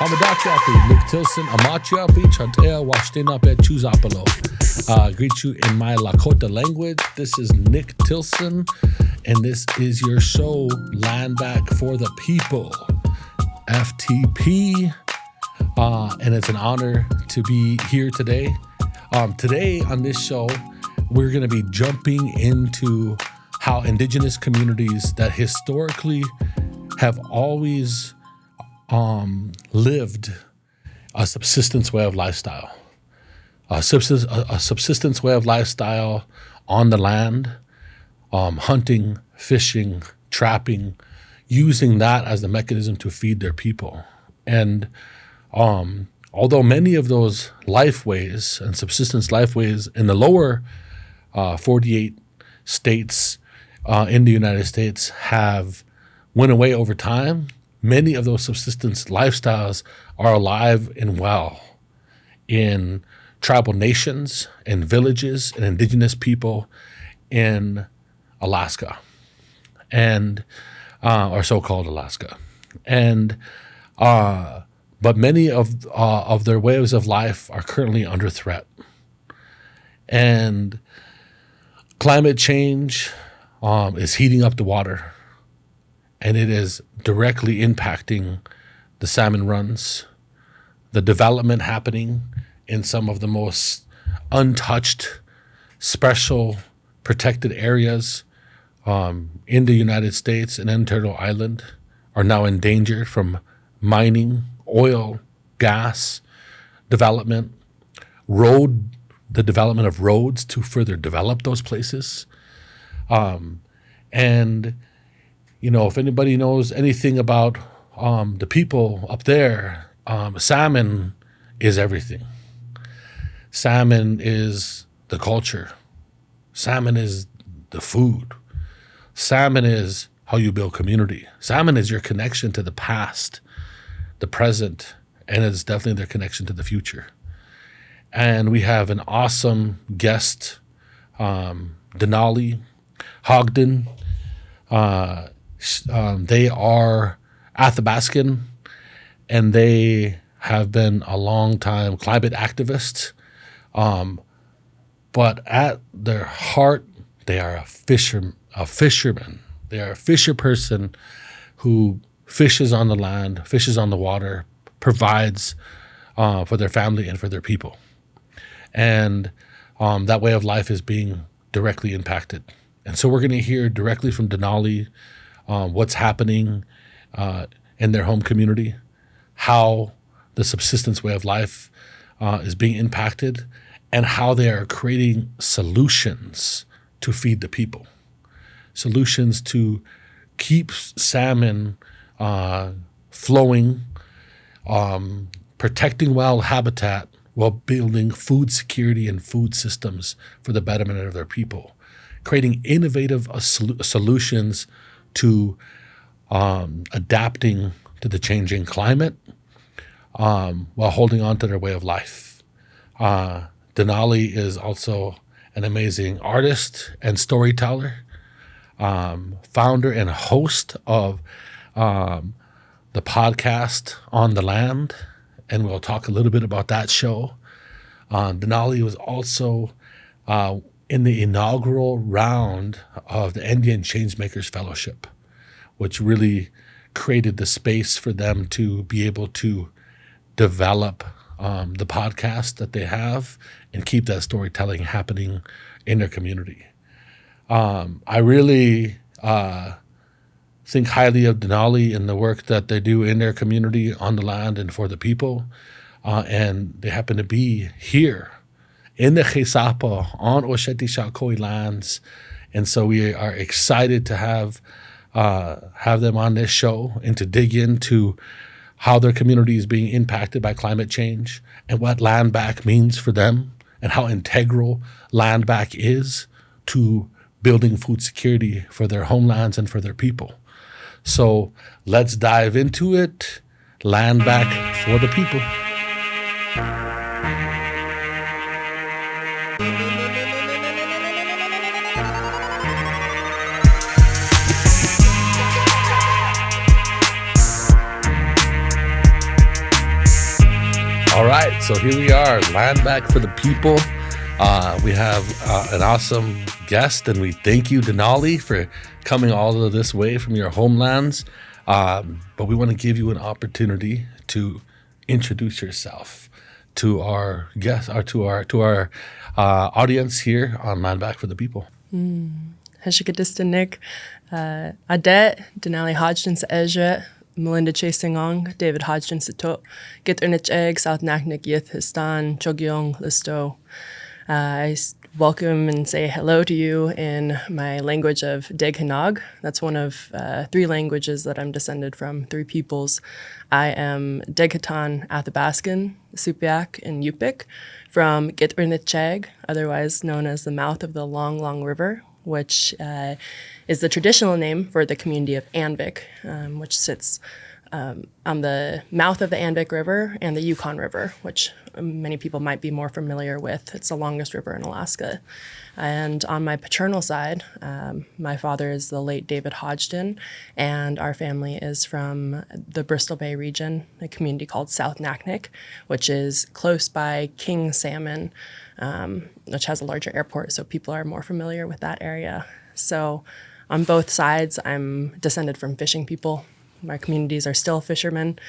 Hamadachiapi, Nick Tilsen, Amachiapi, Chantea, Washtenape, Chuzapalo. Greet you in my Lakota language. This is Nick Tilsen, and this is your show, Landback for the People, FTP. And it's an honor to be here today. Today on this show, we're going to be jumping into how Indigenous communities that historically have always lived a subsistence way of lifestyle, a subsistence way of lifestyle on the land, hunting, fishing, trapping, using that as the mechanism to feed their people. And although many of those lifeways and subsistence lifeways in the lower 48 states in the United States have went away over time, many of those subsistence lifestyles are alive and well in tribal nations, in villages, and indigenous people in Alaska, and or so-called Alaska, and but many of their ways of life are currently under threat, and climate change is heating up the water. And it is directly impacting the salmon runs, the development happening in some of the most untouched, special, protected areas in the United States and in Turtle Island are now endangered from mining, oil, gas, development, the development of roads to further develop those places. And you know, if anybody knows anything about the people up there, salmon is everything. Salmon is the culture. Salmon is the food. Salmon is how you build community. Salmon is your connection to the past, the present, and it's definitely their connection to the future. And we have an awesome guest, Deenaalee Hodgdon. They are Athabascan, and they have been a long-time climate activists. But at their heart, they are a fisherman. They are a fisher person who fishes on the land, fishes on the water, provides for their family and for their people. And that way of life is being directly impacted. And so we're going to hear directly from Deenaalee what's happening in their home community, how the subsistence way of life is being impacted, and how they are creating solutions to feed the people, solutions to keep salmon flowing, protecting wild habitat while building food security and food systems for the betterment of their people, creating innovative solutions to adapting to the changing climate while holding on to their way of life. Deenaalee is also an amazing artist and storyteller, founder and host of the podcast On the Land, and we'll talk a little bit about that show. Deenaalee was also in the inaugural round of the NDN Changemakers Fellowship, which really created the space for them to be able to develop the podcast that they have and keep that storytelling happening in their community. I really think highly of Deenaalee and the work that they do in their community on the land and for the people. And they happen to be here in the Chisapa on Oshetishakoi lands. And so we are excited to have them on this show and to dig into how their community is being impacted by climate change and what land back means for them and how integral land back is to building food security for their homelands and for their people. So let's dive into it. Land back for the people. All right, so here we are, Land Back for the People. We have an awesome guest, and we thank you, Deenaalee, for coming all of this way from your homelands. But we want to give you an opportunity to introduce yourself to our guests, or to our audience here on Land Back for the People. Hashikadistanik, Adet, Deenaalee Hodgdon sa Ezra, Melinda Chasingong, David Hodgdon sa To, Giternich Egg, South Naknik Yith Histan, Chogyong Listo. I welcome and say hello to you in my language of Deghanag. That's one of 3 languages that I'm descended from, 3 peoples. I am Deghatan Athabaskan, Supiak, and Yupik from Giternich, otherwise known as the mouth of the Long Long River, which is the traditional name for the community of Anvik, which sits on the mouth of the Anvik River and the Yukon River, which many people might be more familiar with. It's the longest river in Alaska. And on my paternal side, my father is the late David Hodgdon, and our family is from the Bristol Bay region, a community called South Naknik, which is close by King Salmon, which has a larger airport, so people are more familiar with that area. So on both sides, I'm descended from fishing people. My communities are still fishermen.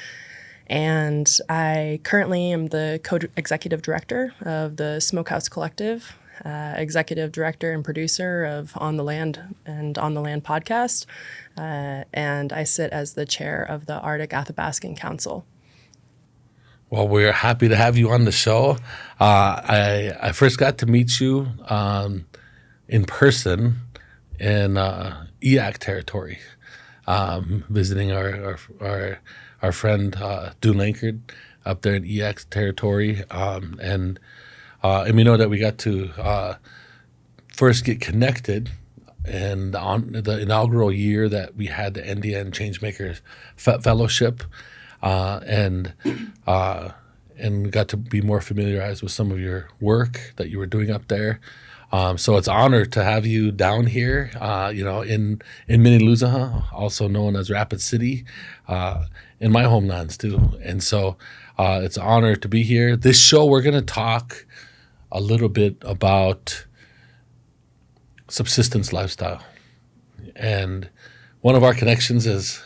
And I currently am the co-executive director of the Smokehouse Collective, executive director and producer of On the Land and On the Land podcast. And I sit as the chair of the Arctic Athabaskan Council. Well, we're happy to have you on the show. I first got to meet you in person in Eyak territory, visiting our friend Dune Lankard up there in Eyak territory, and we know that we got to first get connected, and on the inaugural year that we had the NDN Changemakers Fellowship. And got to be more familiarized with some of your work that you were doing up there. So it's an honor to have you down here, in Miniluzaha, also known as Rapid City, in my homelands too. And so it's an honor to be here. This show, we're going to talk a little bit about subsistence lifestyle. And one of our connections is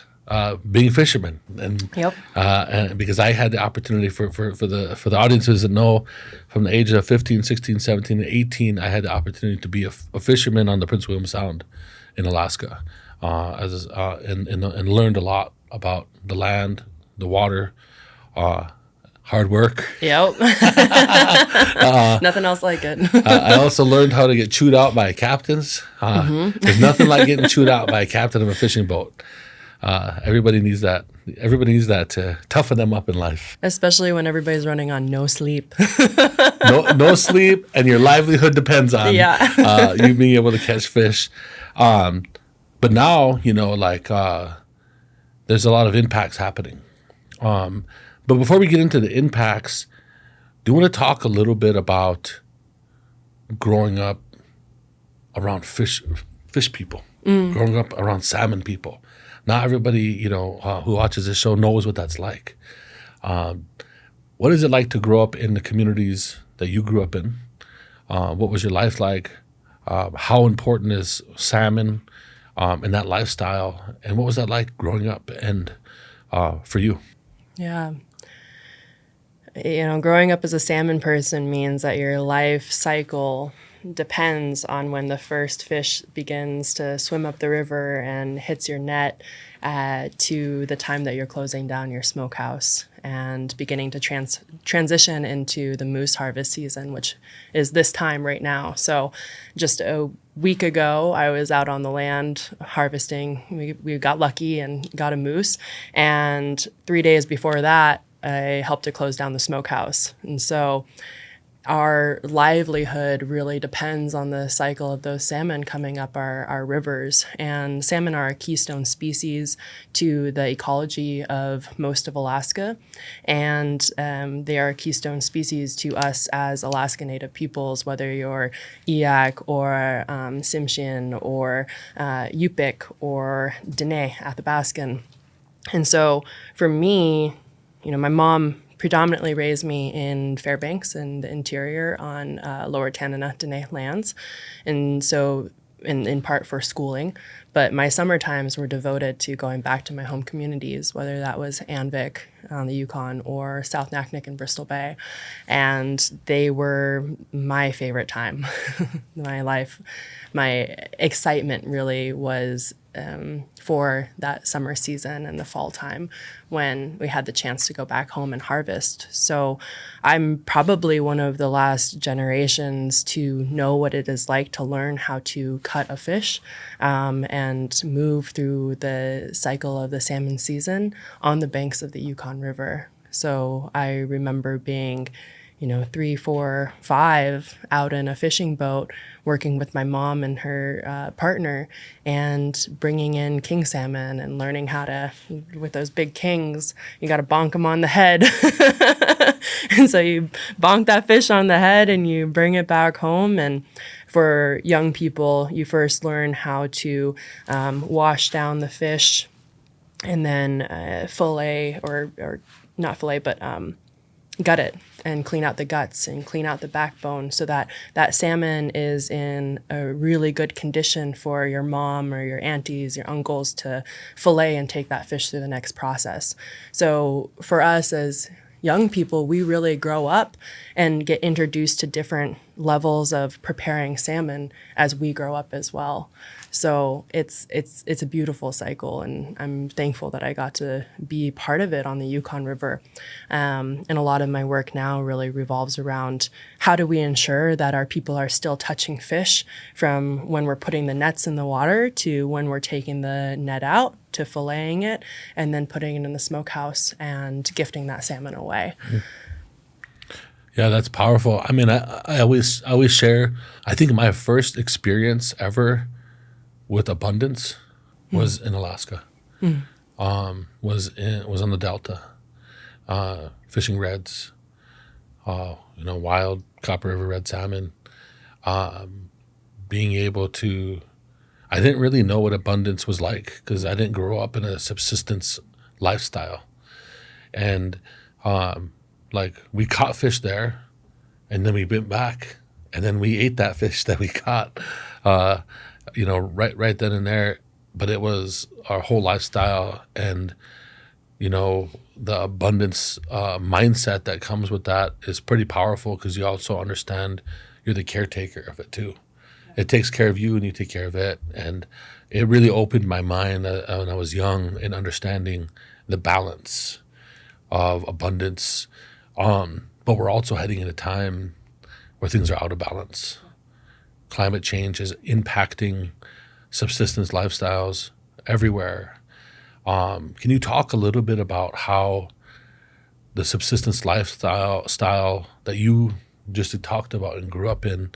being fishermen, and Yep. And because I had the opportunity for the audiences that know, from the age of 15, 16, 17, and 18, I had the opportunity to be a fisherman on the Prince William Sound in Alaska, and learned a lot about the land, the water, hard work. Yep. Nothing else like it. I also learned how to get chewed out by captains. There's nothing like getting chewed out by a captain of a fishing boat. Everybody needs that. Everybody needs that to toughen them up in life. Especially when everybody's running on no sleep. No sleep, and your livelihood depends on you being able to catch fish. But now, there's a lot of impacts happening. But before we get into the impacts, do you want to talk a little bit about growing up around fish people, growing up around salmon people? Not everybody, who watches this show knows what that's like. What is it like to grow up in the communities that you grew up in? What was your life like? How important is salmon in that lifestyle? And what was that like growing up and for you? Yeah. Growing up as a salmon person means that your life cycle depends on when the first fish begins to swim up the river and hits your net, to the time that you're closing down your smokehouse and beginning to transition into the moose harvest season, which is this time right now. So just a week ago, I was out on the land harvesting. We got lucky and got a moose. And 3 days before that, I helped to close down the smokehouse. And so our livelihood really depends on the cycle of those salmon coming up our rivers. And salmon are a keystone species to the ecology of most of Alaska. And they are a keystone species to us as Alaska Native peoples, whether you're Eyak or Tsimshian or Yupik or Dene Athabaskan. And so for me, my mom predominantly raised me in Fairbanks and the interior on Lower Tanana Dene lands. And so in part for schooling, but my summer times were devoted to going back to my home communities, whether that was Anvik on the Yukon or South Naknek and Bristol Bay. And they were my favorite time. My life, my excitement really was for that summer season and the fall time when we had the chance to go back home and harvest. So I'm probably one of the last generations to know what it is like to learn how to cut a fish and move through the cycle of the salmon season on the banks of the Yukon River. So I remember being 3, 4, 5 out in a fishing boat working with my mom and her partner and bringing in king salmon and learning how to, with those big kings, you got to bonk them on the head. And so you bonk that fish on the head and you bring it back home. And for young people, you first learn how to wash down the fish and then fillet or not fillet, but gut it and clean out the guts and clean out the backbone so that that salmon is in a really good condition for your mom or your aunties, your uncles to fillet and take that fish through the next process. So for us as young people, we really grow up and get introduced to different levels of preparing salmon as we grow up as well. So it's a beautiful cycle, and I'm thankful that I got to be part of it on the Yukon River. And a lot of my work now really revolves around how do we ensure that our people are still touching fish from when we're putting the nets in the water to when we're taking the net out to filleting it and then putting it in the smokehouse and gifting that salmon away. Yeah, that's powerful. I mean, I always share. I think my first experience ever with abundance was in Alaska. Was on the Delta, fishing reds, wild Copper River red salmon. Being able to, I didn't really know what abundance was like because I didn't grow up in a subsistence lifestyle, and we caught fish there, and then we went back, and then we ate that fish that we caught. Right then and there, but it was our whole lifestyle and, the abundance mindset that comes with that is pretty powerful because you also understand you're the caretaker of it too. It takes care of you and you take care of it. And it really opened my mind when I was young in understanding the balance of abundance. But we're also heading in a time where things are out of balance. Climate change is impacting subsistence lifestyles everywhere. Can you talk a little bit about how the subsistence lifestyle that you just talked about and grew up in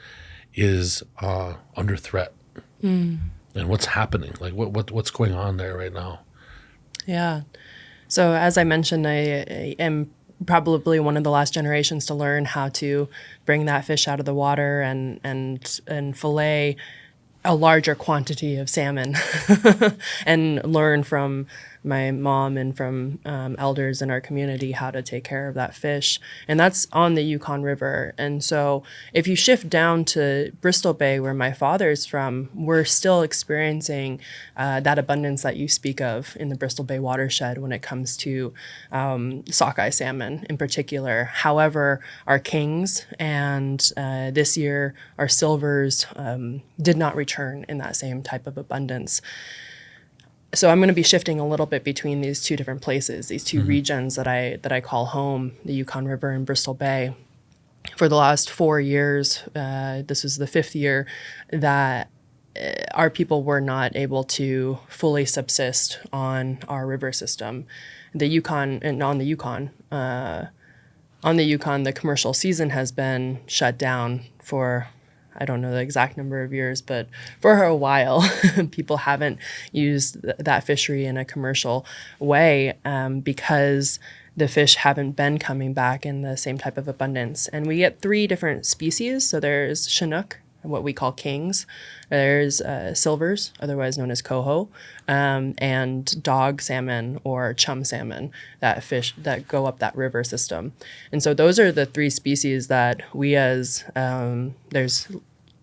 is under threat? And what's happening? Like what's going on there right now? Yeah. So as I mentioned, I am probably one of the last generations to learn how to bring that fish out of the water and fillet a larger quantity of salmon and learn from my mom and from elders in our community how to take care of that fish. And that's on the Yukon River. And so if you shift down to Bristol Bay, where my father's from, we're still experiencing that abundance that you speak of in the Bristol Bay watershed when it comes to sockeye salmon in particular. However, our kings and this year our silvers did not return in that same type of abundance. So I'm going to be shifting a little bit between these two different places, these two regions that I call home, the Yukon River and Bristol Bay. For the last 4 years, this was the 5th year that our people were not able to fully subsist on our river system. The Yukon, and on the Yukon, the commercial season has been shut down for, I don't know the exact number of years, but for a while, people haven't used that fishery in a commercial way because the fish haven't been coming back in the same type of abundance. And we get 3 different species. So there's Chinook, what we call kings. There's silvers, otherwise known as coho, and dog salmon or chum salmon, that fish that go up that river system. And so those are the three species that we as, there's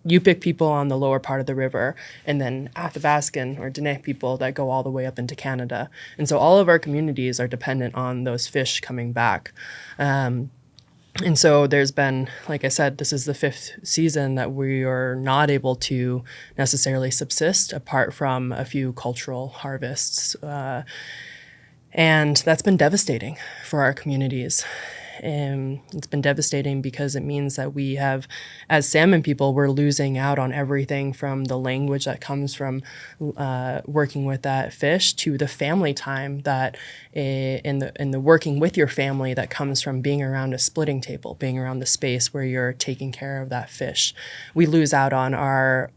Yupik people on the lower part of the river, and then Athabascan or Dene people that go all the way up into Canada. And so all of our communities are dependent on those fish coming back. And so there's been, like I said, this is the 5th season that we are not able to necessarily subsist apart from a few cultural harvests. And that's been devastating for our communities. It's been devastating because it means that we have, as salmon people, we're losing out on everything from the language that comes from working with that fish to the family time that in the working with your family that comes from being around a splitting table, being around the space where you're taking care of that fish. We lose out on our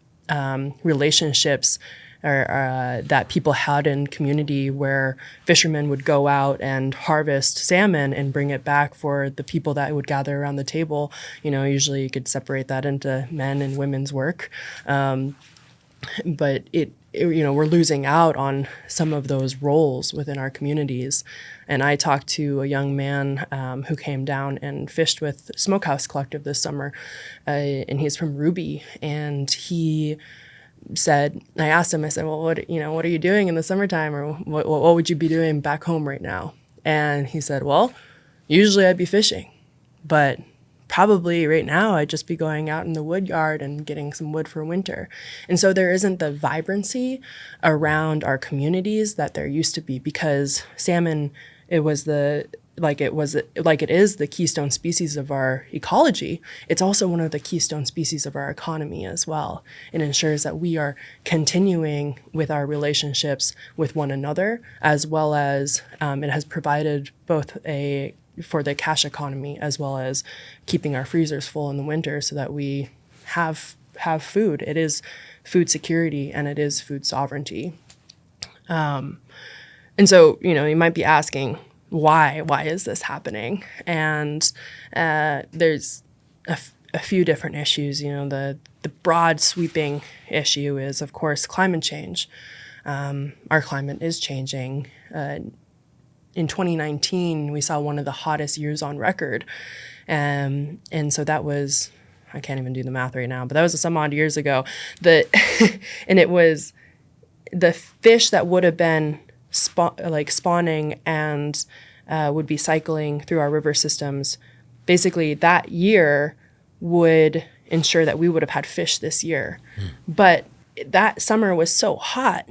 relationships that people had in community where fishermen would go out and harvest salmon and bring it back for the people that would gather around the table. You know, usually you could separate that into men and women's work. But we're losing out on some of those roles within our communities. And I talked to a young man who came down and fished with Smokehouse Collective this summer, and he's from Ruby, and he said, I asked him, I said, well, what are you doing in the summertime, or what would you be doing back home right now? And he said, well, usually I'd be fishing, but probably right now I'd just be going out in the wood yard and getting some wood for winter. And so there isn't the vibrancy around our communities that there used to be, because salmon, it is the keystone species of our ecology. It's also one of the keystone species of our economy as well. It ensures that we are continuing with our relationships with one another, as well as it has provided both for the cash economy, as well as keeping our freezers full in the winter so that we have food. It is food security and it is food sovereignty. And so, you might be asking, why is this happening? And there's a few different issues. The broad sweeping issue is, of course, climate change. Our climate is changing. In 2019, we saw one of the hottest years on record. And so that was, I can't even do the math right now, but that was some odd years ago. And it was the fish that would have been spawning and would be cycling through our river systems. Basically, that year would ensure that we would have had fish this year. But that summer was so hot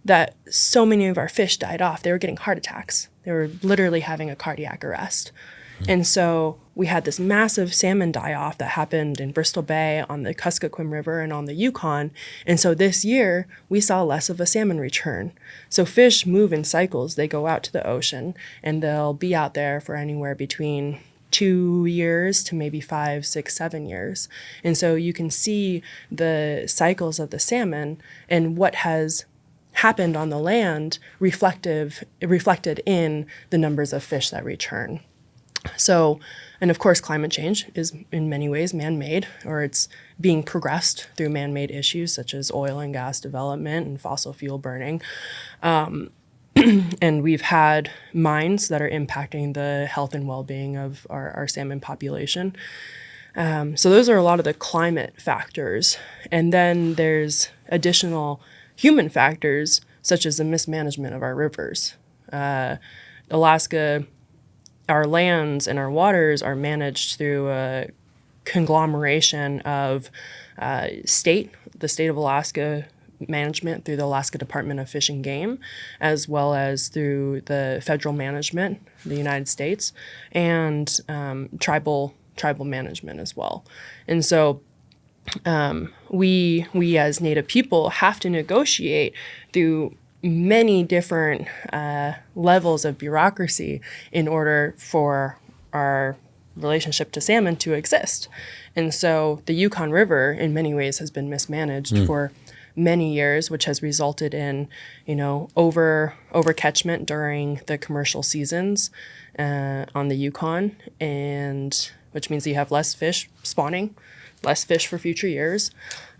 that so many of our fish died off. They were getting heart attacks. They were literally having a cardiac arrest. And so we had this massive salmon die-off that happened in Bristol Bay, on the Kuskokwim River, and on the Yukon. And so this year, we saw less of a salmon return. So fish move in cycles. They go out to the ocean, and they'll be out there for anywhere between 2 years to maybe 5, 6, 7 years. And so you can see the cycles of the salmon and what has happened on the land reflected in the numbers of fish that return. So, and of course, climate change is in many ways man-made, or it's being progressed through man-made issues such as oil and gas development and fossil fuel burning. And we've had mines that are impacting the health and well-being of our salmon population. So those are a lot of the climate factors. And then there's additional human factors, such as the mismanagement of our rivers. Alaska, our lands and our waters are managed through a conglomeration of the state of Alaska management through the Alaska Department of Fish and Game, as well as through the federal management, the United States, and tribal management as well. And so we as Native people have to negotiate through many different levels of bureaucracy in order for our relationship to salmon to exist. And so the Yukon River in many ways has been mismanaged for many years, which has resulted in, overcatchment during the commercial seasons on the Yukon, and which means you have less fish spawning less fish for future years.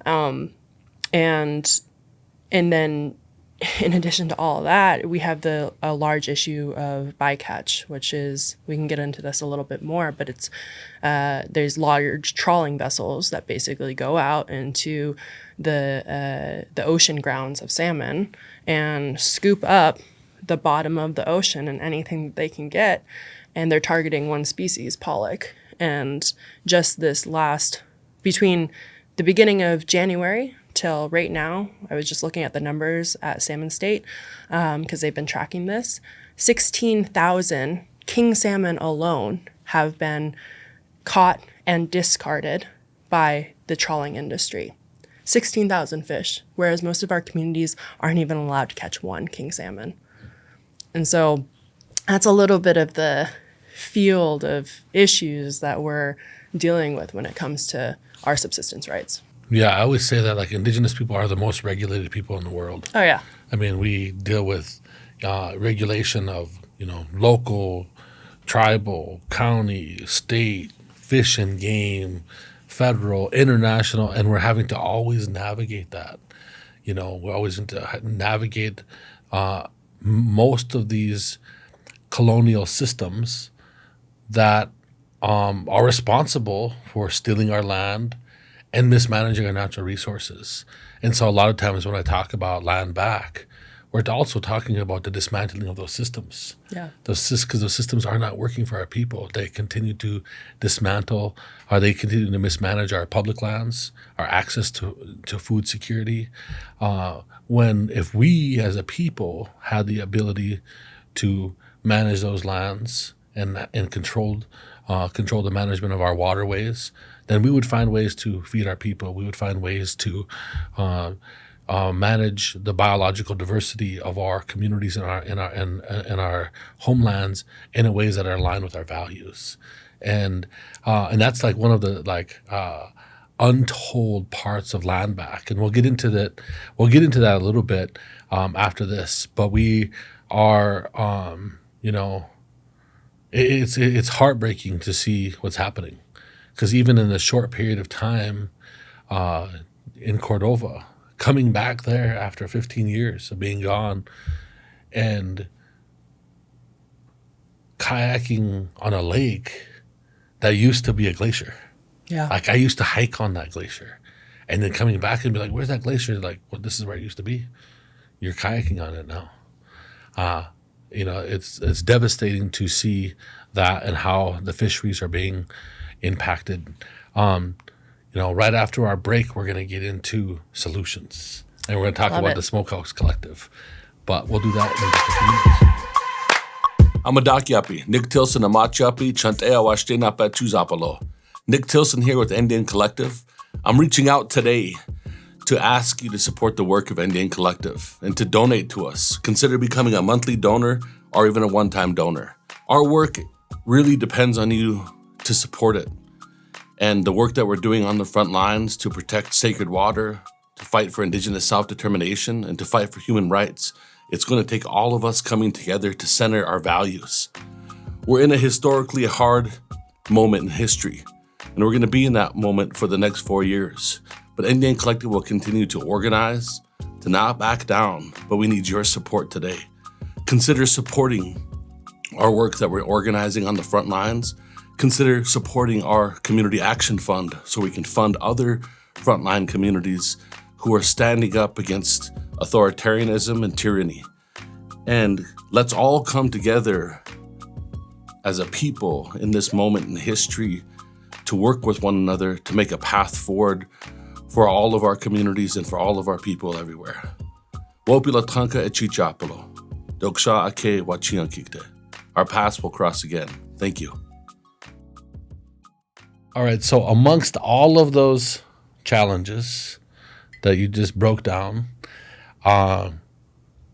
And then in addition to all of that, we have a large issue of bycatch, which is, we can get into this a little bit more, but it's there's large trawling vessels that basically go out into the ocean grounds of salmon and scoop up the bottom of the ocean and anything that they can get, and they're targeting one species, pollock. And just between the beginning of January till right now, I was just looking at the numbers at Salmon State, because they've been tracking this, 16,000 king salmon alone have been caught and discarded by the trawling industry. 16,000 fish, whereas most of our communities aren't even allowed to catch one king salmon. And so that's a little bit of the field of issues that we're dealing with when it comes to our subsistence rights. Yeah, I always say that like Indigenous people are the most regulated people in the world. Oh, yeah. I mean, we deal with regulation of, local, tribal, county, state, fish and game, federal, international, and we're having to always navigate that. We're always going to navigate most of these colonial systems that are responsible for stealing our land and mismanaging our natural resources. And so a lot of times when I talk about land back, we're also talking about the dismantling of those systems. Yeah. Because those systems are not working for our people. They continue to dismantle, or they continue to mismanage our public lands, our access to food security. If we as a people had the ability to manage those lands and control the management of our waterways, then we would find ways to feed our people. We would find ways to manage the biological diversity of our communities and our homelands in a ways that are aligned with our values. And that's like one of the untold parts of land back. And we'll get into that. We'll get into that a little bit after this. But we are, it's heartbreaking to see what's happening. Because even in a short period of time in Cordova, coming back there after 15 years of being gone and kayaking on a lake that used to be a glacier. Yeah. Like I used to hike on that glacier and then coming back and be like, where's that glacier? Like, well, this is where it used to be. You're kayaking on it now. It's devastating to see that and how the fisheries are being impacted. Right after our break, we're going to get into solutions. And we're going to talk about the Smokehouse Collective. But we'll do that in just a few minutes. I'm a Doc Yapi, Nick Tilsen, a Mach Yapi, Chantea Washtena Petuzapalo. Nick Tilsen here with NDN Collective. I'm reaching out today to ask you to support the work of NDN Collective and to donate to us. Consider becoming a monthly donor or even a one-time donor. Our work really depends on you to support it. And the work that we're doing on the front lines to protect sacred water, to fight for Indigenous self-determination, and to fight for human rights, it's going to take all of us coming together to center our values. We're in a historically hard moment in history, and we're going to be in that moment for the next 4 years. But NDN Collective will continue to organize, to not back down, but we need your support today. Consider supporting our work that we're organizing on the front lines. Consider supporting our Community Action Fund so we can fund other frontline communities who are standing up against authoritarianism and tyranny. And let's all come together as a people in this moment in history to work with one another to make a path forward for all of our communities and for all of our people everywhere. Wopila tanka e chichapalo. Doksha ake wachiankikte. Our paths will cross again. Thank you. All right, so amongst all of those challenges that you just broke down,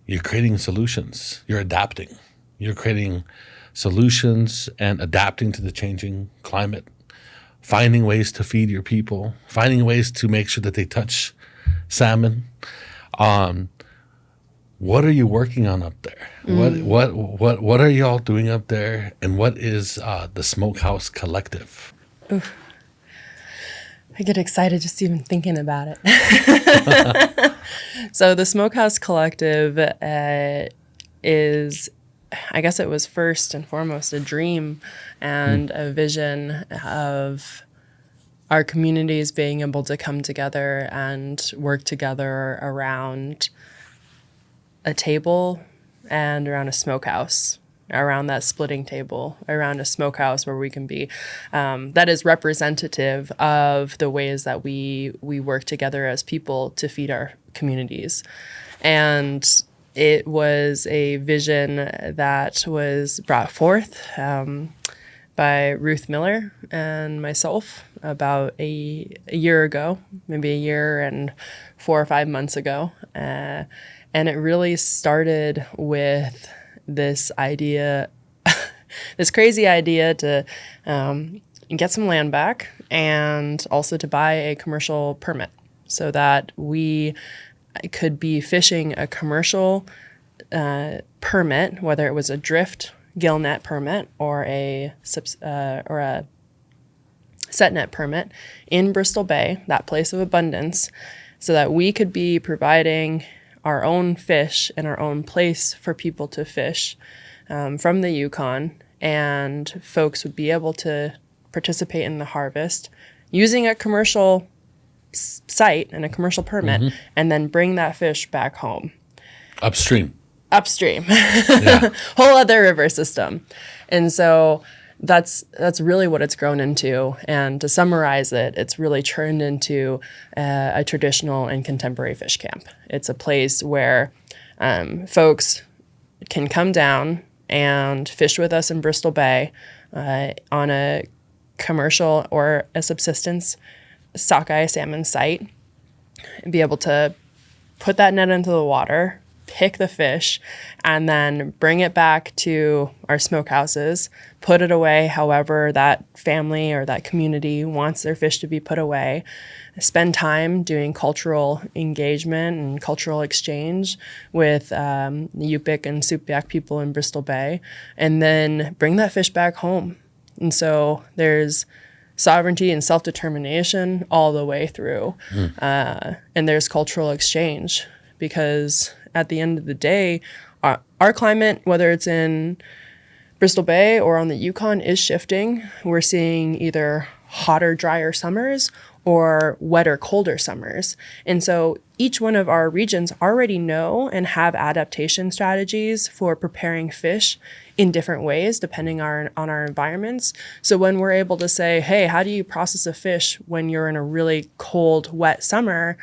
you're creating solutions. You're adapting. You're creating solutions and adapting to the changing climate, finding ways to feed your people, finding ways to make sure that they touch salmon. What are you working on up there? What are y'all doing up there? And what is the Smokehouse Collective? Oof. I get excited just even thinking about it. So the Smokehouse Collective is, I guess it was first and foremost a dream and a vision of our communities being able to come together and work together around a table and around a smokehouse, around that splitting table, around a smokehouse where we can be, that is representative of the ways that we work together as people to feed our communities. And it was a vision that was brought forth by Ruth Miller and myself about a year ago, maybe a year and 4 or 5 months ago. And it really started with this idea, this crazy idea to get some land back and also to buy a commercial permit so that we could be fishing a commercial permit, whether it was a drift gill net permit or a set net permit in Bristol Bay, that place of abundance, so that we could be providing our own fish and our own place for people to fish from the Yukon, and folks would be able to participate in the harvest using a commercial site and a commercial permit, and then bring that fish back home. Upstream. Yeah. Whole other river system. And so that's really what it's grown into. And to summarize it, it's really turned into a traditional and contemporary fish camp. It's a place where folks can come down and fish with us in Bristol Bay on a commercial or a subsistence sockeye salmon site, and be able to put that net into the water, pick the fish, and then bring it back to our smokehouses, put it away however that family or that community wants their fish to be put away, spend time doing cultural engagement and cultural exchange with the Yupik and Supiaq people in Bristol Bay, and then bring that fish back home. And so there's sovereignty and self-determination all the way through. And there's cultural exchange, because at the end of the day, our climate, whether it's in Bristol Bay or on the Yukon, is shifting. We're seeing either hotter, drier summers or wetter, colder summers. And so each one of our regions already know and have adaptation strategies for preparing fish in different ways depending on our environments. So when we're able to say, hey, how do you process a fish when you're in a really cold, wet summer?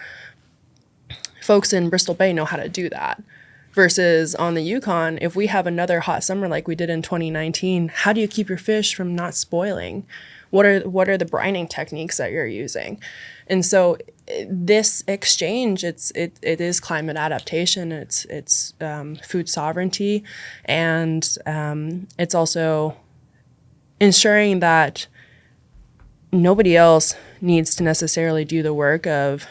Folks in Bristol Bay know how to do that. Versus on the Yukon, if we have another hot summer like we did in 2019, how do you keep your fish from not spoiling? What are the brining techniques that you're using? And so this exchange, it is climate adaptation, it's food sovereignty, and it's also ensuring that nobody else needs to necessarily do the work of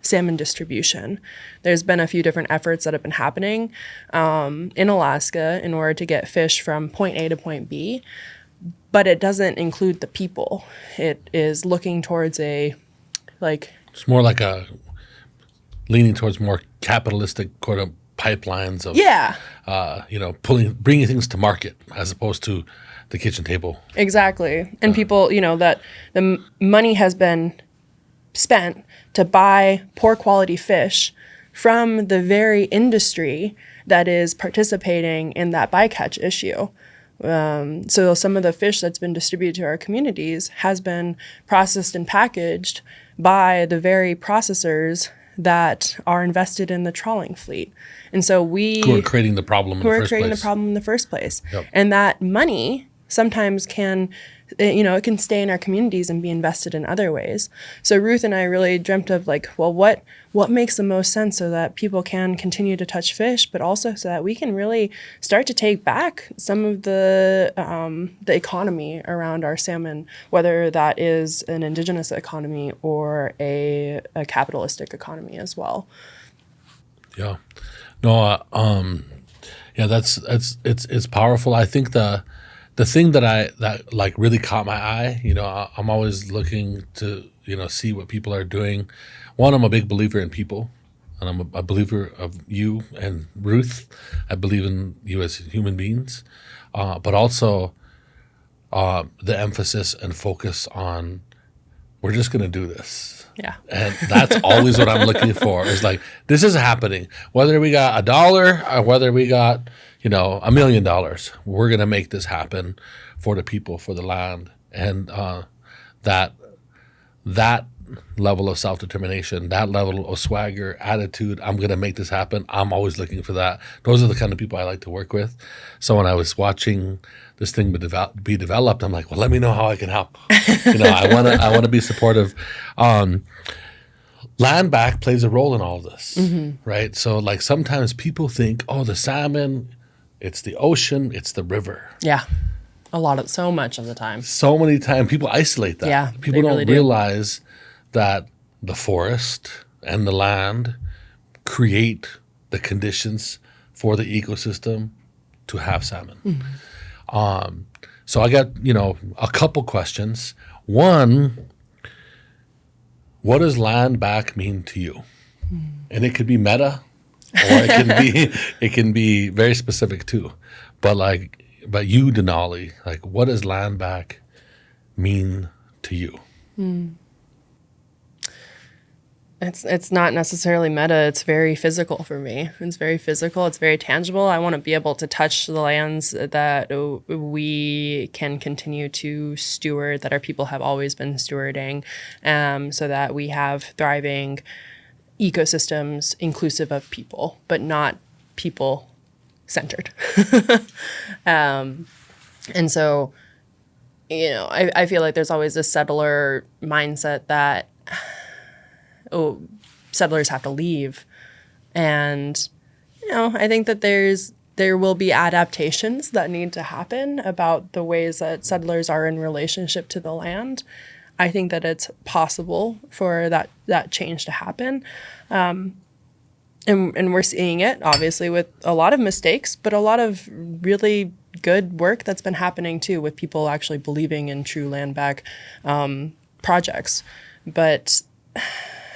salmon distribution. There's been a few different efforts that have been happening in Alaska in order to get fish from point A to point B, but it doesn't include the people. It is looking towards it's more like a leaning towards more capitalistic sort of pipelines of bringing things to market as opposed to the kitchen table. Exactly. And people, that the money has been spent to buy poor quality fish from the very industry that is participating in that bycatch issue. So some of the fish that's been distributed to our communities has been processed and packaged by the very processors that are invested in the trawling fleet. And so who are creating the problem in the first place. Yep. And that money sometimes it can stay in our communities and be invested in other ways. So Ruth and I really dreamt of what makes the most sense so that people can continue to touch fish, but also so that we can really start to take back some of the economy around our salmon, whether that is an indigenous economy or a capitalistic economy as well. Yeah. No, it's powerful. I think the thing that really caught my eye, I'm always looking to, see what people are doing. One, I'm a big believer in people, and I'm a believer of you and Ruth. I believe in you as human beings, but also the emphasis and focus on we're just going to do this. Yeah. And that's always what I'm looking for. Is like, this is happening. Whether we got $1 or whether we got, $1 million, we're going to make this happen for the people, for the land. And that level of self-determination, that level of swagger, attitude, I'm going to make this happen. I'm always looking for that. Those are the kind of people I like to work with. So when I was watching this thing be developed, I'm like, well, let me know how I can help. I want to be supportive. Land back plays a role in all of this, right? So like sometimes people think, oh, the salmon, it's the ocean, it's the river. Yeah. So much of the time. So many times people isolate that. Yeah, people don't really do. realize that the forest and the land create the conditions for the ecosystem to have salmon. So I got, a couple questions. One, what does land back mean to you? And it could be meta, or it can be very specific too. But you, Deenaalee, like, what does land back mean to you? It's not necessarily meta. It's very physical for me. It's very physical. It's very tangible. I want to be able to touch the lands that we can continue to steward, that our people have always been stewarding, so that we have thriving ecosystems inclusive of people, but not people-centered. And so, I feel like there's always this settler mindset that settlers have to leave. And, I think that there will be adaptations that need to happen about the ways that settlers are in relationship to the land. I think that it's possible for that change to happen. And we're seeing it, obviously, with a lot of mistakes, but a lot of really good work that's been happening, too, with people actually believing in true land back projects. But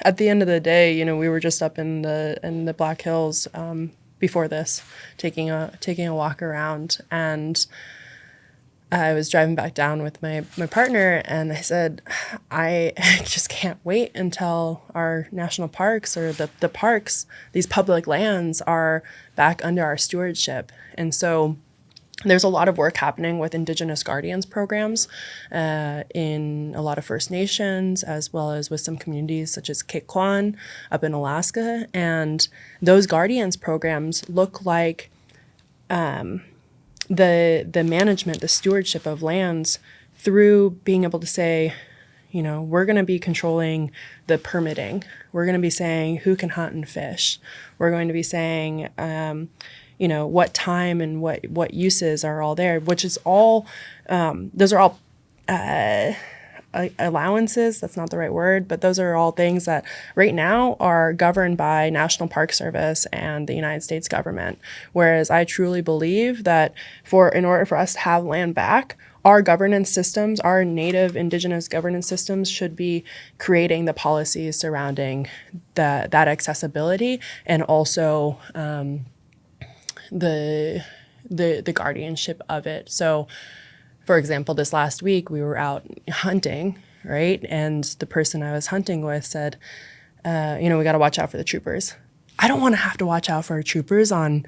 at the end of the day, we were just up in the Black Hills before this, taking a walk around, and I was driving back down with my partner, and I said, I just can't wait until our national parks or the parks, these public lands, are back under our stewardship. And so there's a lot of work happening with Indigenous Guardians programs in a lot of First Nations, as well as with some communities such as Kikwan up in Alaska. And those Guardians programs look like the management, the stewardship of lands through being able to say, we're going to be controlling the permitting. We're going to be saying who can hunt and fish. We're going to be saying, what time and what uses are all there, which is all, those are all allowances. That's not the right word, but those are all things that right now are governed by National Park Service and the United States government. Whereas I truly believe that in order for us to have land back, our governance systems, our native indigenous governance systems, should be creating the policies surrounding that accessibility, and also the guardianship of it. So, for example, this last week we were out hunting, right? And the person I was hunting with said, we got to watch out for the troopers. I don't want to have to watch out for troopers on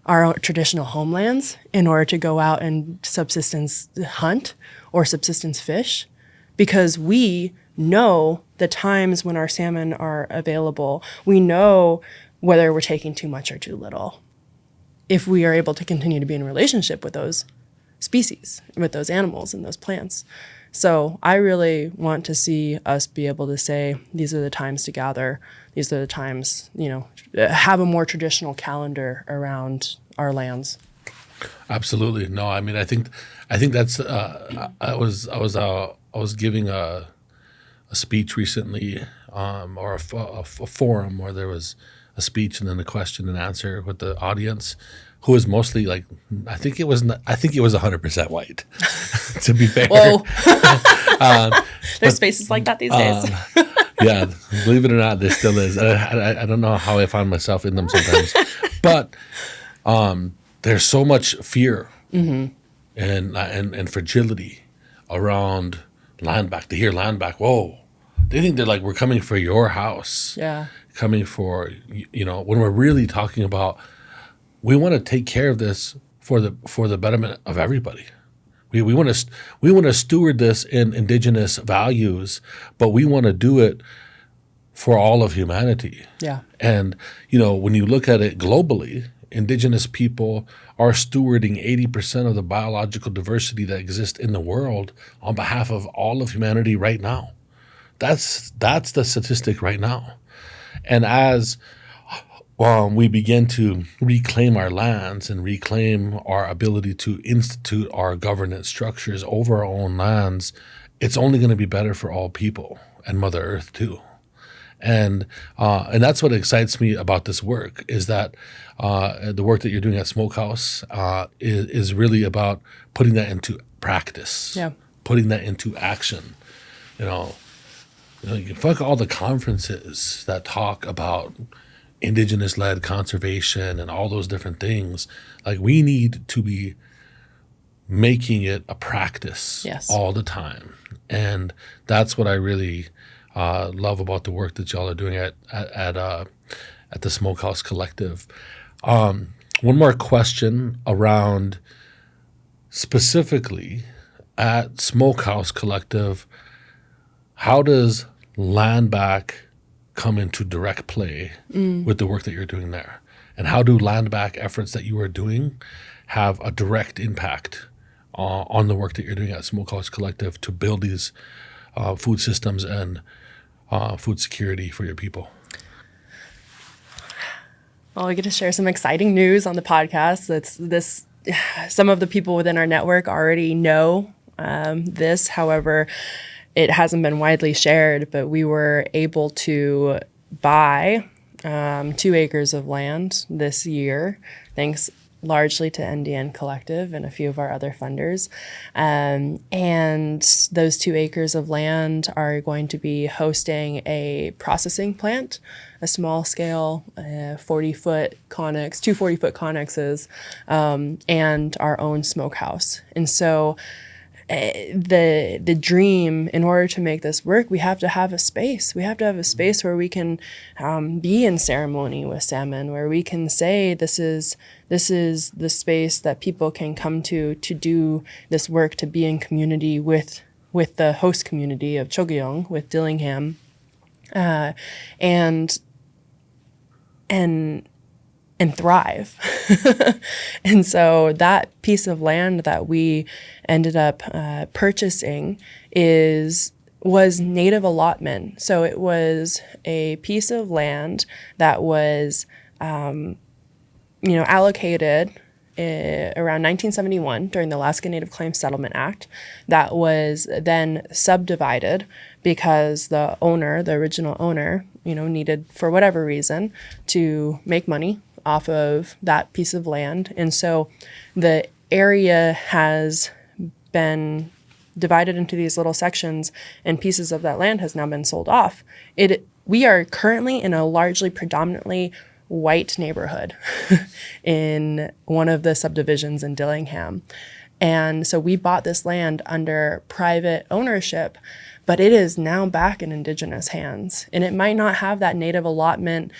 our traditional homelands in order to go out and subsistence hunt or subsistence fish, because we know the times when our salmon are available. We know whether we're taking too much or too little, if we are able to continue to be in relationship with those species, with those animals and those plants. So I really want to see us be able to say, these are the times to gather. These are the times, have a more traditional calendar around our lands. Absolutely. No, I mean, I think that's, I was giving a speech recently, or a forum where there was a speech and then a question and answer with the audience, who was mostly like, I think it was 100% white, to be fair. Whoa. There's spaces like that these days. Yeah, believe it or not, there still is. I don't know how I find myself in them sometimes, but there's so much fear and fragility around land back. They hear land back, whoa, they think they're like, we're coming for your house. Yeah. Coming for, when we're really talking about, we want to take care of this for the betterment of everybody. We want to steward this in Indigenous values, but we want to do it for all of humanity. Yeah. And when you look at it globally, Indigenous people are stewarding 80% of the biological diversity that exists in the world on behalf of all of humanity right now. That's the statistic right now. And as we begin to reclaim our lands and reclaim our ability to institute our governance structures over our own lands, it's only going to be better for all people and Mother Earth too. And that's what excites me about this work, is that the work that you're doing at Smokehouse is really about putting that into practice, putting that into action. You can fuck all the conferences that talk about Indigenous-led conservation and all those different things. Like, we need to be making it a practice all the time. And that's what I really love about the work that y'all are doing at the Smokehouse Collective. One more question around specifically at Smokehouse Collective. How does LANDBACK come into direct play with the work that you're doing there? And how do LANDBACK efforts that you are doing have a direct impact on the work that you're doing at Smokehouse Collective to build these food systems and food security for your people? Well, we get to share some exciting news on the podcast. Some of the people within our network already know this. However, it hasn't been widely shared, but we were able to buy 2 acres of land this year, thanks largely to NDN Collective and a few of our other funders. And those 2 acres of land are going to be hosting a processing plant, a small scale 40-foot connex, 2 40-foot connexes, and our own smokehouse. And so the dream, in order to make this work, we have to have a space. We have to have a space where we can be in ceremony with salmon, where we can say this is the space that people can come to do this work, to be in community with the host community of Chogyong, with Dillingham, and thrive. And so that piece of land that we ended up purchasing was native allotment. So it was a piece of land that was allocated around 1971 during the Alaska Native Claims Settlement Act, that was then subdivided because the original owner, needed, for whatever reason, to make money off of that piece of land. And so the area has been divided into these little sections, and pieces of that land has now been sold off. We are currently in a largely predominantly white neighborhood in one of the subdivisions in Dillingham. And so we bought this land under private ownership, but it is now back in Indigenous hands. And it might not have that native allotment,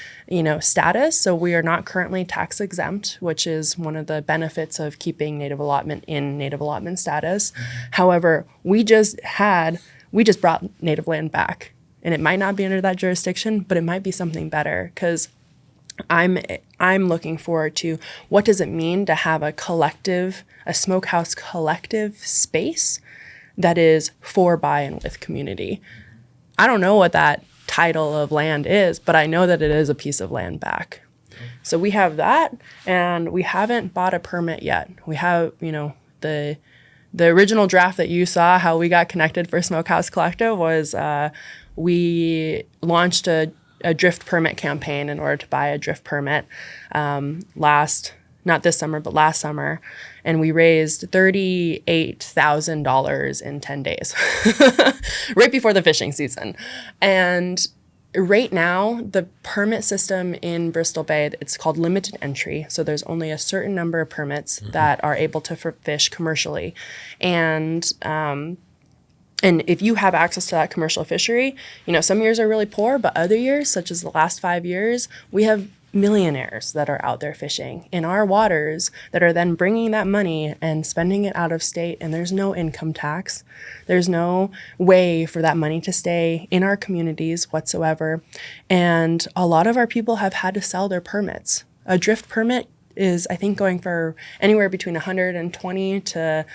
status. So we are not currently tax exempt, which is one of the benefits of keeping native allotment in native allotment status. However, we just brought native land back, and it might not be under that jurisdiction, but it might be something better, because I'm looking forward to, what does it mean to have a Smokehouse Collective space that is for, by, and with community. I don't know what that title of land is, but I know that it is a piece of land back. So we have that, and we haven't bought a permit yet. We have, the original draft that you saw, how we got connected for Smokehouse Collective, was we launched a drift permit campaign in order to buy a drift permit last not this summer, but last summer. And we raised $38,000 in 10 days, right before the fishing season. And right now, the permit system in Bristol Bay, it's called limited entry. So there's only a certain number of permits that are able to fish commercially. And if you have access to that commercial fishery, some years are really poor, but other years, such as the last 5 years, we have millionaires that are out there fishing in our waters that are then bringing that money and spending it out of state, and there's no income tax. There's no way for that money to stay in our communities whatsoever. And a lot of our people have had to sell their permits. A drift permit is, I think, going for anywhere between $120 to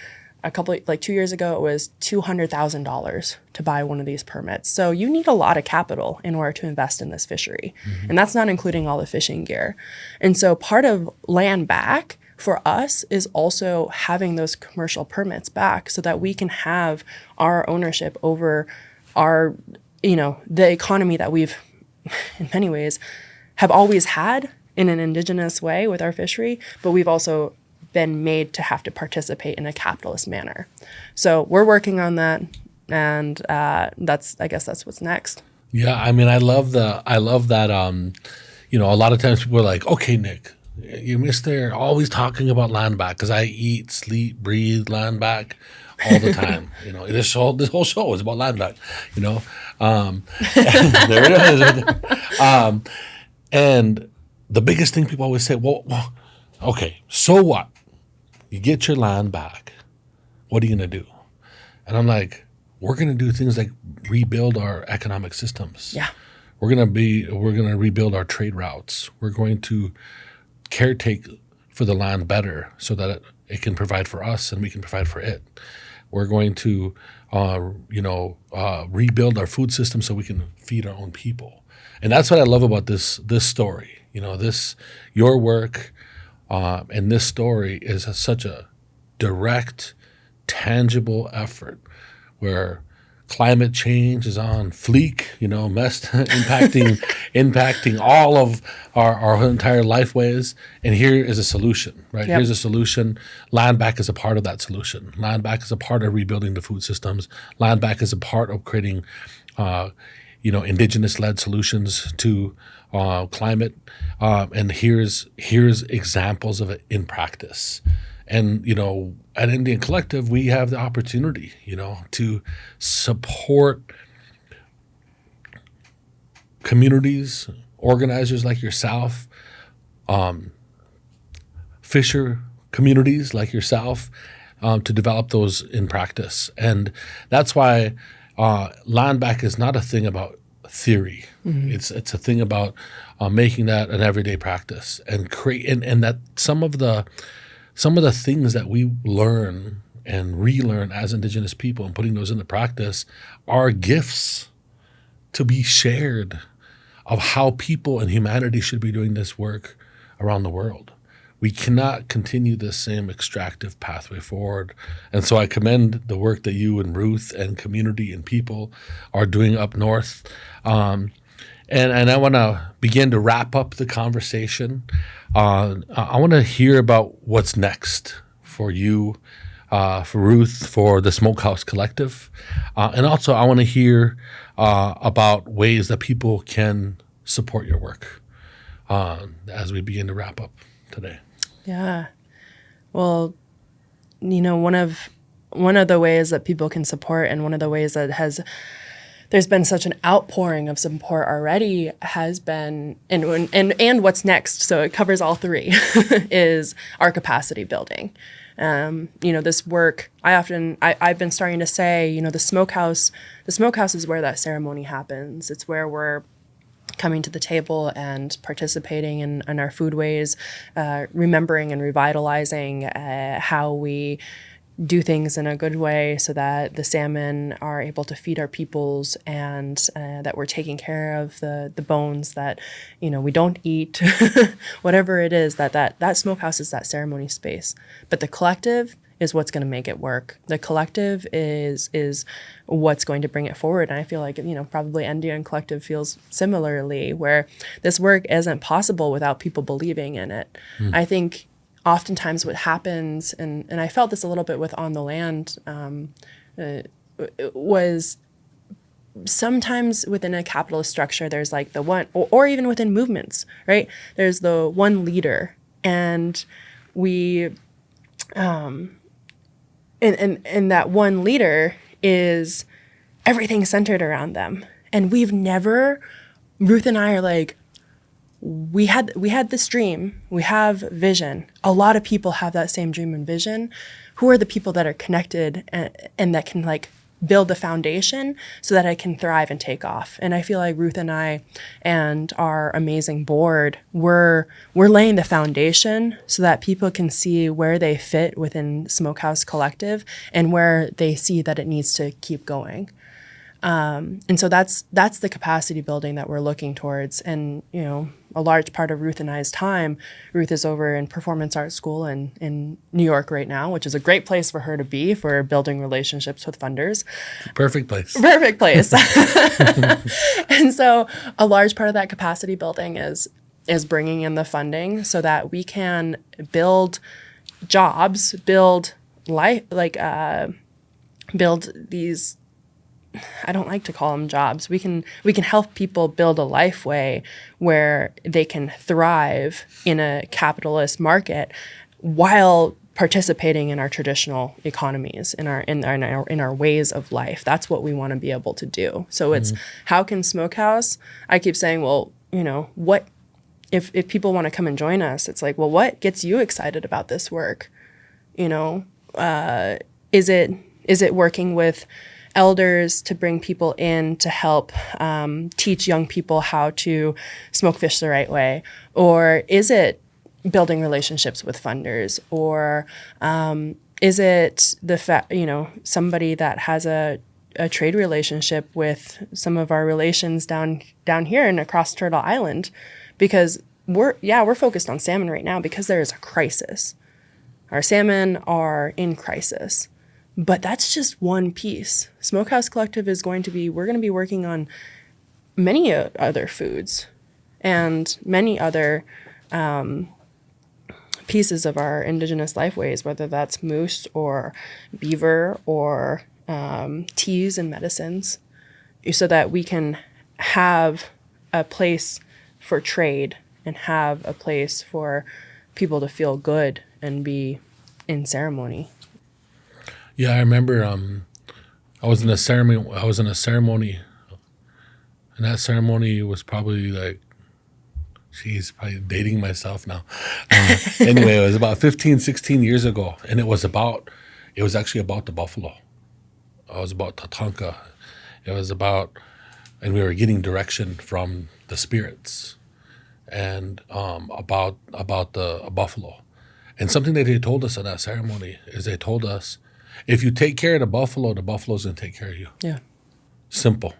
a couple, like 2 years ago, it was $200,000 to buy one of these permits. So you need a lot of capital in order to invest in this fishery. And that's not including all the fishing gear. And so part of land back for us is also having those commercial permits back so that we can have our ownership over our, the economy that we've, in many ways, have always had in an Indigenous way with our fishery, but we've also been made to have to participate in a capitalist manner. So we're working on that, and I guess that's what's next. Yeah, I mean, I love that. A lot of times people are like, okay, Nick, you missed there always talking about land back, because I eat, sleep, breathe land back all the time. This whole show is about land back. There it is. And the biggest thing people always say, well, okay, so what? You get your land back. What are you going to do? And I'm like, we're going to do things like rebuild our economic systems. Yeah. We're going to rebuild our trade routes. We're going to caretake for the land better so that it can provide for us and we can provide for it. We're going to, rebuild our food system so we can feed our own people. And that's what I love about this story. Your work. And this story is such a direct, tangible effort where climate change is on fleek, impacting all of our entire lifeways. And here is a solution, right? Yep. Here's a solution. Land back is a part of that solution. Land back is a part of rebuilding the food systems. Land back is a part of creating, Indigenous-led solutions to climate, and here's examples of it in practice. And at NDN Collective, we have the opportunity, to support communities, organizers like yourself, fisher communities like yourself, to develop those in practice. And that's why land back is not a thing about theory. It's a thing about making that an everyday practice and create and that some of the things that we learn and relearn as Indigenous people and putting those into practice are gifts to be shared of how people and humanity should be doing this work around the world. We cannot continue this same extractive pathway forward. And so I commend the work that you and Ruth and community and people are doing up north. And I want to begin to wrap up the conversation. I want to hear about what's next for you, for Ruth, for the Smokehouse Collective. And also I want to hear about ways that people can support your work as we begin to wrap up today. Yeah. Well, one of the ways that people can support, and one of the ways that there's been such an outpouring of support already has been, and what's next, so it covers all three, is our capacity building. This work, I've been starting to say, the smokehouse is where that ceremony happens. It's where we're coming to the table and participating in our foodways, remembering and revitalizing how we do things in a good way so that the salmon are able to feed our peoples, and that we're taking care of the bones that we don't eat, whatever it is, that smokehouse is that ceremony space. But the collective is what's going to make it work. The collective is what's going to bring it forward. And I feel like, probably NDN Collective feels similarly, where this work isn't possible without people believing in it. I think oftentimes what happens, and I felt this a little bit with On the Land, was sometimes within a capitalist structure, there's like the one, or even within movements, right? There's the one leader, and we, and that one leader is everything centered around them. And we've never, Ruth and I are like, we had this dream, we have vision. A lot of people have that same dream and vision. Who are the people that are connected and that can like build the foundation so that I can thrive and take off? And I feel like Ruth and I and our amazing board, we're laying the foundation so that people can see where they fit within Smokehouse Collective and where they see that it needs to keep going. And so that's the capacity building that we're looking towards. And, you know, a large part of Ruth and I's time, Ruth is over in Performance Art School in New York right now, which is a great place for her to be for building relationships with funders. Perfect place. Perfect place. And so a large part of that capacity building is bringing in the funding so that we can build jobs, build life, build these, I don't like to call them jobs. We can help people build a life way where they can thrive in a capitalist market while participating in our traditional economies, in our ways of life. That's what we want to be able to do. So it's how can Smokehouse? I keep saying, well, you know, what if people want to come and join us? It's like, well, what gets you excited about this work? You know, is it working with elders to bring people in to help teach young people how to smoke fish the right way? Or is it building relationships with funders? Or is it somebody that has a trade relationship with some of our relations down here and across Turtle Island? Because we're focused on salmon right now because there is a crisis. Our salmon are in crisis. But that's just one piece. Smokehouse Collective we're going to be working on many other foods and many other pieces of our Indigenous lifeways, whether that's moose or beaver or teas and medicines, so that we can have a place for trade and have a place for people to feel good and be in ceremony. Yeah, I remember I was in a ceremony, and that ceremony was probably like, probably dating myself now. Anyway, it was about 15, 16 years ago, and it was actually about the buffalo. It was about Tatanka. It was about, and we were getting direction from the spirits, and about a buffalo. And something that they told us in that ceremony is they told us, if you take care of the buffalo's going to take care of you. Yeah. Simple.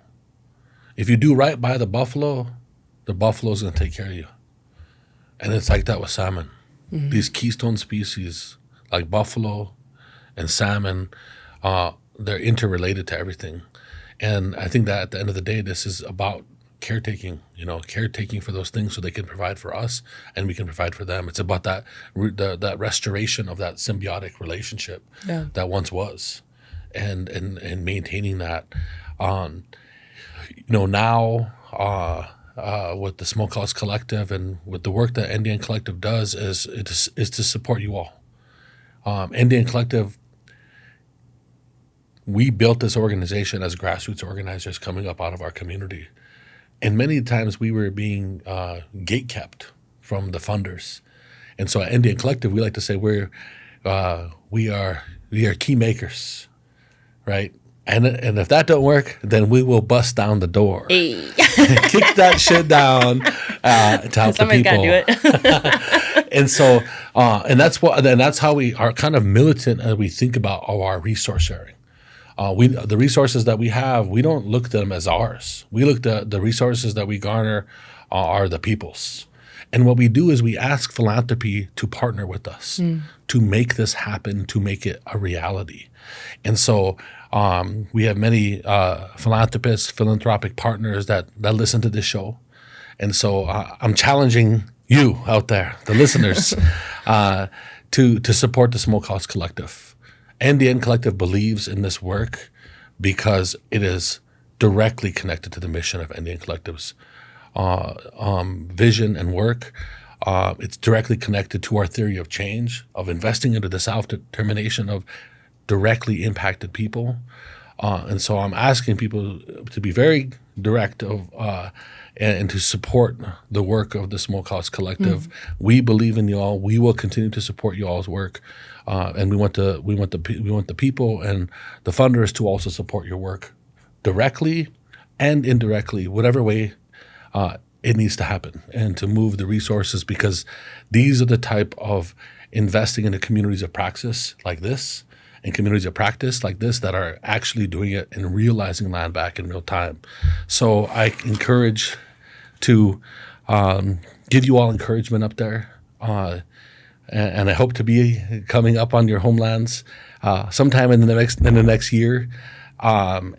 If you do right by the buffalo's going to take care of you. And it's like that with salmon. Mm-hmm. These keystone species like buffalo and salmon, they're interrelated to everything. And I think that at the end of the day, this is about caretaking for those things so they can provide for us and we can provide for them. It's about that restoration of that symbiotic relationship that once was, and maintaining that. Now with the Smokehouse Collective and with the work that NDN Collective does is to support you all. NDN Collective, we built this organization as grassroots organizers coming up out of our community. And many times we were being gatekept from the funders. And so at NDN Collective, we like to say we are key makers, right? And if that don't work, then we will bust down the door. Hey. Kick that shit down to help Somebody's the people. Somebody's got to do it. And so, and that's how we are kind of militant as we think about our resource sharing. The resources that we have, we don't look at them as ours. We look at the resources that we garner are the people's. And what we do is we ask philanthropy to partner with us to make this happen, to make it a reality. And so we have many philanthropists, philanthropic partners that listen to this show. And so I'm challenging you out there, the listeners, to support the Smokehouse Collective. NDN Collective believes in this work because it is directly connected to the mission of NDN Collective's vision and work. It's directly connected to our theory of change, of investing into the self-determination of directly impacted people. And so I'm asking people to be very direct and to support the work of the Smokehouse Collective. We believe in y'all. We will continue to support y'all's work, and we want the people and the funders to also support your work directly and indirectly, whatever way it needs to happen, and to move the resources, because these are the type of investing in the communities of praxis like this and communities of practice like this that are actually doing it and realizing land back in real time. So I encourage to give you all encouragement up there. And I hope to be coming up on your homelands sometime in the next year. And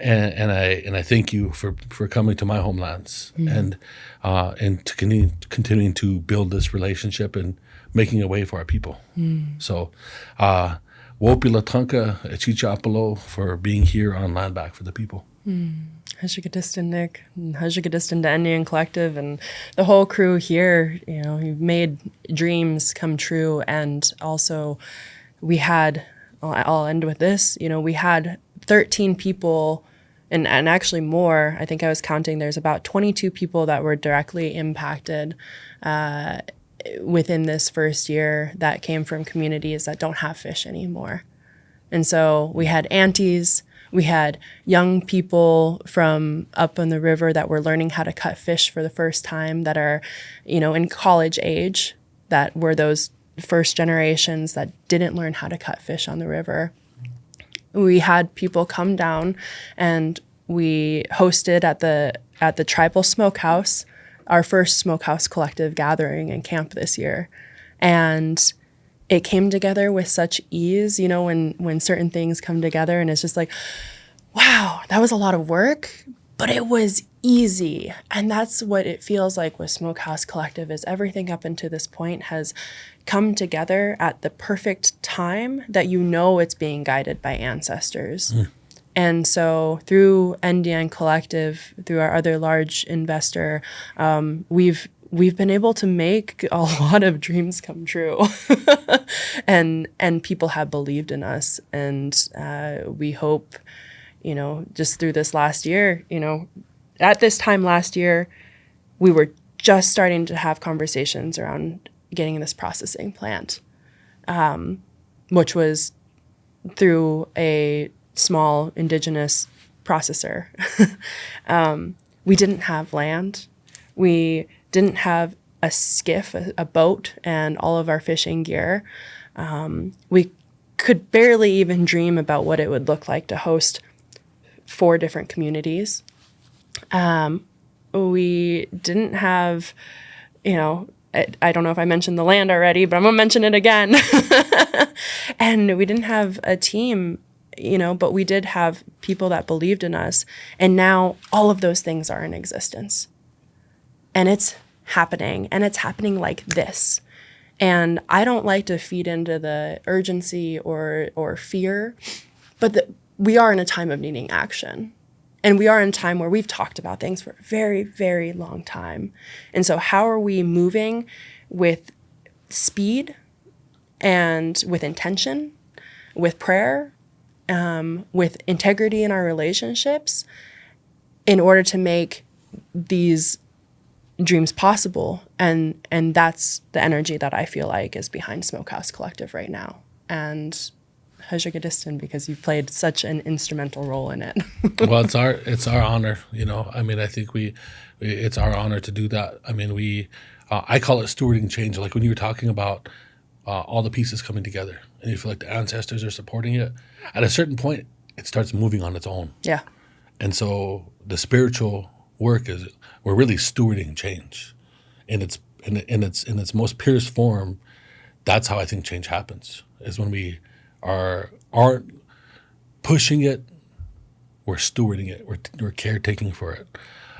I thank you for coming to my homelands and to continuing to build this relationship and making a way for our people. So Wopila Tunka Chichapalo for being here on Landback for the People. Hajikadistan, Nick, and Hajikadistan to NDN Collective and the whole crew here. You've made dreams come true. And also I'll end with this, we had 13 people and actually more. I think I was counting, there's about 22 people that were directly impacted within this first year that came from communities that don't have fish anymore. And so we had aunties, we had young people from up on the river that were learning how to cut fish for the first time that are, in college age, that were those first generations that didn't learn how to cut fish on the river. We had people come down and we hosted at the tribal smokehouse, our first Smokehouse Collective gathering and camp this year. And it came together with such ease, when certain things come together and it's just like, wow, that was a lot of work, but it was easy. And that's what it feels like with Smokehouse Collective, is everything up until this point has come together at the perfect time that it's being guided by ancestors. And so through NDN Collective, through our other large investor, we've been able to make a lot of dreams come true. and people have believed in us. And we hope, just through this last year, at this time last year, we were just starting to have conversations around getting this processing plant, which was through a small Indigenous processor. We didn't have land. We didn't have a skiff, a boat, and all of our fishing gear. We could barely even dream about what it would look like to host 4 different communities. We didn't have, I don't know if I mentioned the land already, but I'm going to mention it again. And we didn't have a team, but we did have people that believed in us. And now all of those things are in existence. And it's happening. And it's happening like this. And I don't like to feed into the urgency or fear, but we are in a time of needing action. And we are in a time where we've talked about things for a very, very long time. And so how are we moving with speed and with intention, with prayer, with integrity in our relationships in order to make these dreams possible? And that's the energy that I feel like is behind Smokehouse Collective right now. And Hajikadistan, because you've played such an instrumental role in it. Well, it's our honor, I think it's our honor to do that. I call it stewarding change. Like when you were talking about all the pieces coming together and you feel like the ancestors are supporting it, at a certain point, it starts moving on its own. Yeah. And so the spiritual work is, we're really stewarding change in its most purest form. That's how I think change happens, is when we aren't pushing it, we're stewarding it, we're caretaking for it.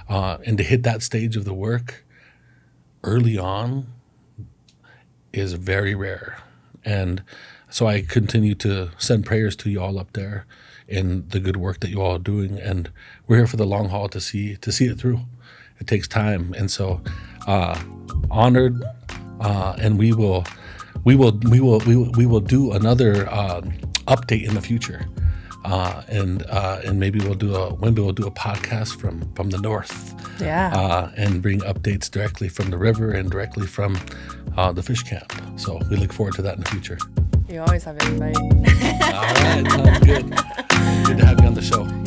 And to hit that stage of the work early on, is very rare. And so I continue to send prayers to you all up there in the good work that you all are doing. And we're here for the long haul to see it through. It takes time. And so honored, and we will do another update in the future. And maybe we'll do a podcast from the north. Yeah. And bring updates directly from the river and directly from the fish camp. So we look forward to that in the future. You always have an invite. All right, sounds good. Good to have you on the show.